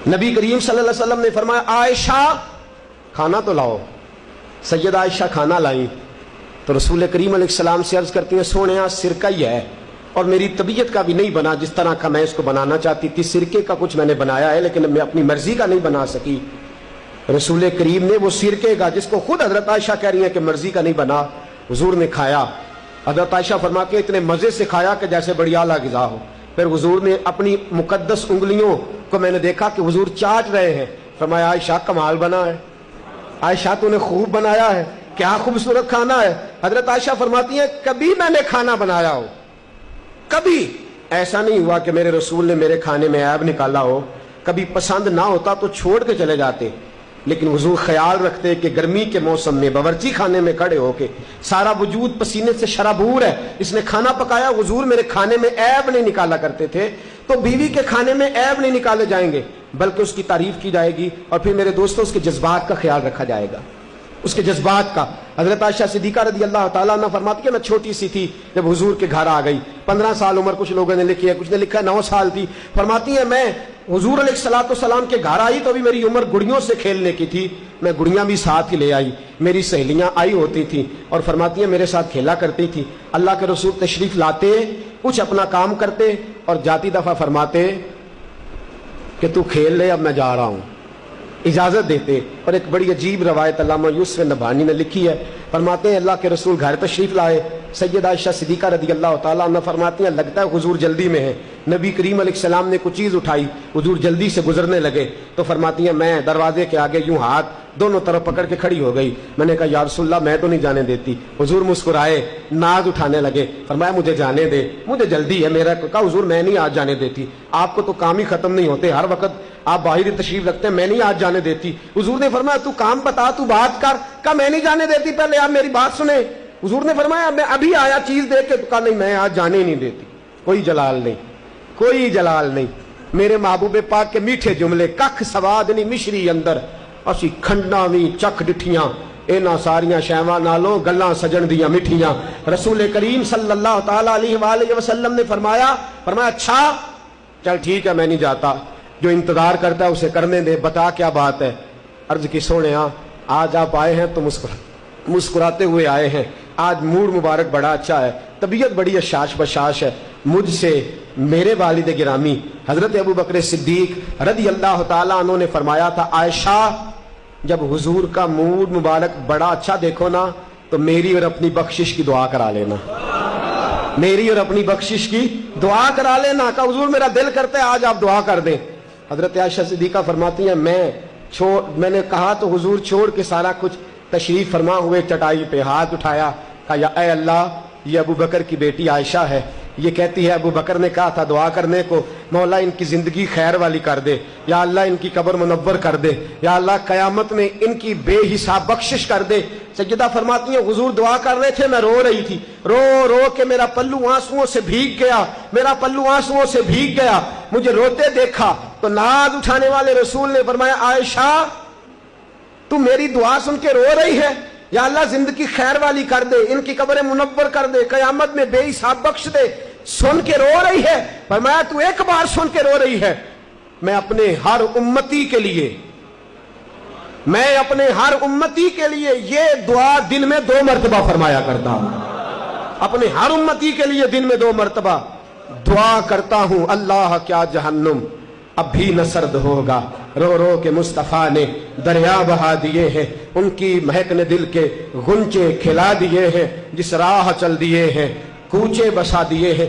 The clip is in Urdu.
نبی کریم صلی اللہ علیہ وسلم نے فرمایا عائشہ کھانا تو لاؤ۔ سیدہ عائشہ کھانا لائیں تو رسول کریم علیہ السلام سے عرض کرتی ہیں سونیا سرکہ ہی ہے اور میری طبیعت کا بھی نہیں بنا جس طرح کا میں اس کو بنانا چاہتی تھی، سرکے کا کچھ میں نے بنایا ہے لیکن میں اپنی مرضی کا نہیں بنا سکی۔ رسول کریم نے وہ سرکے کا جس کو خود حضرت عائشہ کہہ رہی ہیں کہ مرضی کا نہیں بنا، حضور نے کھایا۔ حضرت عائشہ فرماتی ہیں اتنے مزے سے کھایا کہ جیسے بڑی اعلیٰ غذا ہو۔ پھر حضور نے اپنی مقدس انگلیوں کو میں نے دیکھا کہ حضور چاٹ رہے ہیں، فرمایا عائشہ کمال بنا ہے، عائشہ تو نے خوب بنایا ہے، کیا خوبصورت کھانا ہے۔ حضرت عائشہ فرماتی ہیں کبھی میں نے کھانا بنایا ہو، کبھی ایسا نہیں ہوا کہ میرے رسول نے میرے کھانے میں عیب نکالا ہو، کبھی پسند نہ ہوتا تو چھوڑ کے چلے جاتے، لیکن حضور خیال رکھتے کہ گرمی کے موسم میں باورچی خانے میں کھڑے ہو کے سارا وجود پسینے سے شرابور ہے، اس نے کھانا پکایا، حضور میرے کھانے میں عیب نہیں نکالا کرتے تھے۔ تو بیوی کے کھانے میں عیب نہیں نکالے جائیں گے بلکہ اس کی تعریف کی جائے گی، اور پھر میرے دوستوں اس کے جذبات کا خیال رکھا جائے گا، اس کے جذبات کا۔ حضرت عائشہ صدیقہ رضی اللہ تعالیٰ عنہ فرماتی کہ میں چھوٹی سی تھی جب حضور کے گھر آ گئی، 15 سال عمر، کچھ لوگوں نے لکھی ہے، کچھ نے لکھا ہے 9 سال تھی۔ فرماتی ہیں میں حضور علیہ السلام کے گھر آئی تو ابھی میری عمر گڑیوں سے کھیلنے کی تھی، میں گڑیاں بھی ساتھ ہی لے آئی، میری سہیلیاں آئی ہوتی تھیں اور فرماتی ہیں میرے ساتھ کھیلا کرتی تھی۔ اللہ کے رسول تشریف لاتے، کچھ اپنا کام کرتے اور جاتی دفعہ فرماتے کہ تو کھیل لے اب میں جا رہا ہوں، اجازت دیتے۔ اور ایک بڑی عجیب روایت علامہ یوسف نبہانی نے لکھی ہے، فرماتے ہیں اللہ کے رسول گھر تشریف لائے، سیدہ عائشہ صدیقہ رضی اللہ تعالیٰ عنہ فرماتی ہیں لگتا ہے حضور جلدی میں ہے، نبی کریم علیہ السلام نے کچھ چیز اٹھائی، حضور جلدی سے گزرنے لگے تو فرماتی ہیں میں دروازے کے آگے یوں ہاتھ دونوں طرف پکڑ کے کھڑی ہو گئی، میں نے کہا یا رسول اللہ میں تو نہیں جانے دیتی۔ حضور مسکرائے، ناز اٹھانے لگے، فرمایا مجھے جانے دے، مجھے جلدی ہے میرا۔ کہا حضور میں نہیں آج جانے دیتی، آپ کو تو کام ہی ختم نہیں ہوتے، ہر وقت آپ باہر تشریف رکھتے ہیں، میں نہیں آج جانے دیتی۔ حضور نے فرمایا تو کام بتا، تو بات کر۔ کہا میں نہیں جانے دیتی، پہلے آپ میری بات سنیں۔ حضور نے فرمایا میں ابھی آیا چیز دیکھ کے، تو کہا نہیں میں آج جانے ہی نہیں دیتی۔ کوئی جلال نہیں، کوئی جلال نہیں۔ میرے محبوب پاک کے میٹھے جملے، ککھ سواد نہیں مشری اندر، اسی کھنڈا وی چکھ ڈٹھیاں، اینا ساریاں شیواں نالوں گلاں سجن دیاں مٹھیاں۔ رسول کریم صلی اللہ تعالیٰ علیہ وآلہ وسلم نے فرمایا اچھا چل ٹھیک ہے میں نہیں جاتا، جو انتظار کرتا ہے اسے کرنے دے، بتا کیا بات ہے۔ عرض کی سونیا آج آپ آئے ہیں تو مسکراتے ہوئے آئے ہیں، آج موڈ مبارک بڑا اچھا ہے، طبیعت بڑی اشاش بشاش ہے۔ مجھ سے میرے والد گرامی حضرت ابو بکر صدیق رضی اللہ تعالیٰ عنہ نے فرمایا تھا عائشہ جب حضور کا موڈ مبارک بڑا اچھا دیکھو نا تو میری اور اپنی بخشش کی دعا کرا لینا، میری اور اپنی بخشش کی دعا کرا لینا۔ کہ حضور میرا دل کرتا ہے آج آپ دعا کر دیں۔ حضرت عائشہ صدیقہ فرماتی ہیں میں نے کہا تو حضور چھوڑ کے سارا کچھ تشریف فرما ہوئے چٹائی پہ ہاتھ اٹھایا، کہا یا اے اللہ یہ ابو بکر کی بیٹی عائشہ ہے، یہ کہتی ہے ابو بکر نے کہا تھا دعا کرنے کو، مولا ان کی زندگی خیر والی کر دے، یا اللہ ان کی قبر منور کر دے، یا اللہ قیامت میں ان کی بے حساب بخشش کر دے۔ سیدہ فرماتی ہیں حضور دعا کر رہے تھے، میں رو رہی تھی، رو رو کے میرا پلو آنسوؤں سے بھیگ گیا، میرا پلو آنسوؤں سے بھیگ گیا۔ مجھے روتے دیکھا تو ناز اٹھانے والے رسول نے فرمایا عائشہ تو میری دعا سن کے رو رہی ہے، یا اللہ زندگی خیر والی کر دے، ان کی قبریں منور کر دے، قیامت میں بے حساب بخش دے، سن کے رو رہی ہے۔ فرمایا تو ایک بار سن کے رو رہی ہے، میں اپنے ہر امتی کے لیے یہ دعا دن میں 2 مرتبہ فرمایا کرتا ہوں، اپنے ہر امتی کے لیے دن میں 2 مرتبہ دعا کرتا ہوں، اللہ کیا جہنم اب بھی نہ سرد ہوگا، رو رو کے مصطفیٰ نے دریا بہا دیے ہیں، ان کی مہک نے دل کے غنچے کھلا دیے ہیں، جس راہ چل دیے ہیں کوچے بسا دیے ہیں۔